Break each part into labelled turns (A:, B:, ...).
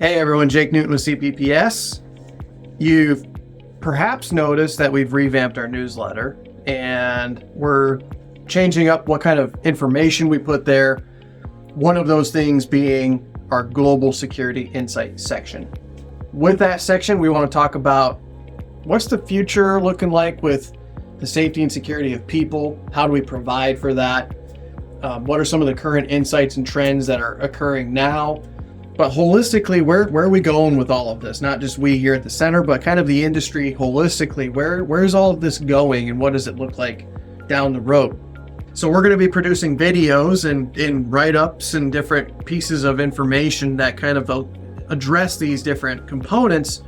A: Hey everyone, Jake Newton with CPPS. You've perhaps noticed that we've revamped our newsletter and we're changing up what kind of information we put there. One of those things being our Global Security Insight section. With that section, we want to talk about what's the future looking like with the safety and security of people? How do we provide for that? What are some of the current insights and trends that are occurring now? But holistically, where are we going with all of this? Not just we here at the center, but kind of the industry holistically. Where's all of this going and what does it look like down the road? So we're going to be producing videos and write-ups and different pieces of information that kind of address these different components.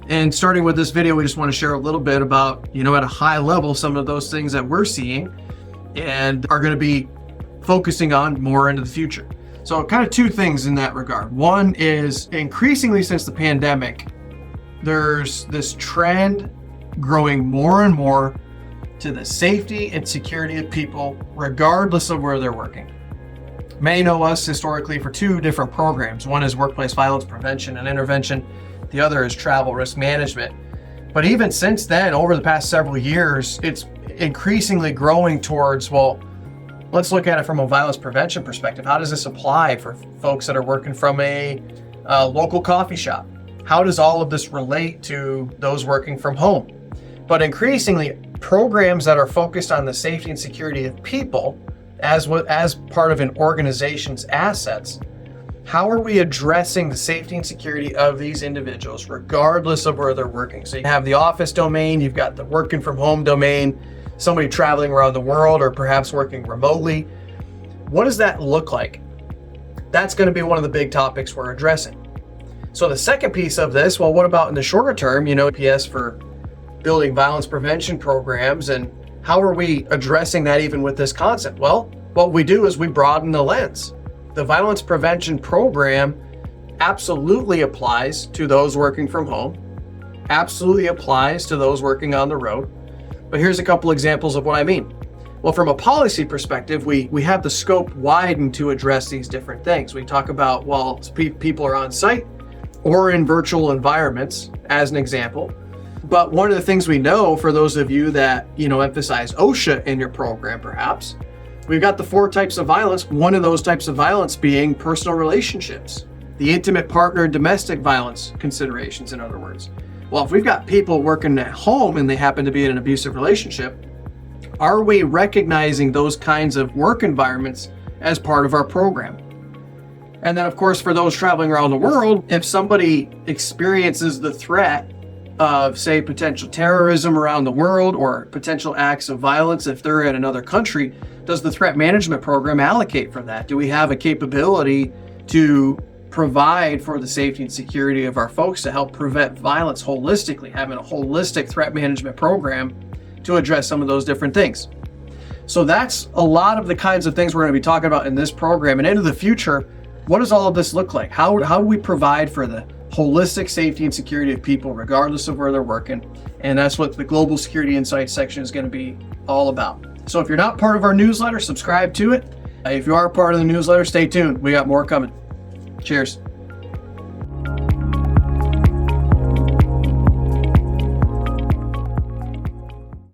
A: And starting with this video, we just want to share a little bit about, at a high level, some of those things that we're seeing and are going to be focusing on more into the future. So kind of two things in that regard. One is increasingly since the pandemic, there's this trend growing more and more to the safety and security of people, regardless of where they're working. Many know us historically for two different programs. One is workplace violence prevention and intervention. The other is travel risk management. But even since then, over the past several years, it's increasingly growing towards, let's look at it from a violence prevention perspective. How does this apply for folks that are working from a local coffee shop? How does all of this relate to those working from home? But increasingly, programs that are focused on the safety and security of people as part of an organization's assets, how are we addressing the safety and security of these individuals, regardless of where they're working? So you have the office domain, you've got the working from home domain, somebody traveling around the world or perhaps working remotely. What does that look like? That's going to be one of the big topics we're addressing. So the second piece of this, what about in the shorter term, CPPS for building violence prevention programs, and how are we addressing that even with this concept? Well, what we do is we broaden the lens. The violence prevention program absolutely applies to those working from home, absolutely applies to those working on the road. But here's a couple examples of what I mean. Well, from a policy perspective, we have the scope widened to address these different things. We talk about, people are on site or in virtual environments, as an example. But one of the things we know, for those of you that, emphasize OSHA in your program, perhaps, we've got the 4 types of violence. One of those types of violence being personal relationships, the intimate partner and domestic violence considerations, in other words. Well, if we've got people working at home and they happen to be in an abusive relationship, are we recognizing those kinds of work environments as part of our program? And then, of course, for those traveling around the world, if somebody experiences the threat of, say, potential terrorism around the world or potential acts of violence, if they're in another country, does the threat management program allocate for that? Do we have a capability to provide for the safety and security of our folks to help prevent violence holistically, having a holistic threat management program to address some of those different things? So that's a lot of the kinds of things we're going to be talking about in this program. And into the future, what does all of this look like? How do we provide for the holistic safety and security of people, regardless of where they're working? And that's what the Global Security Insights section is going to be all about. So if you're not part of our newsletter, subscribe to it. If you are part of the newsletter, stay tuned. We got more coming. Cheers.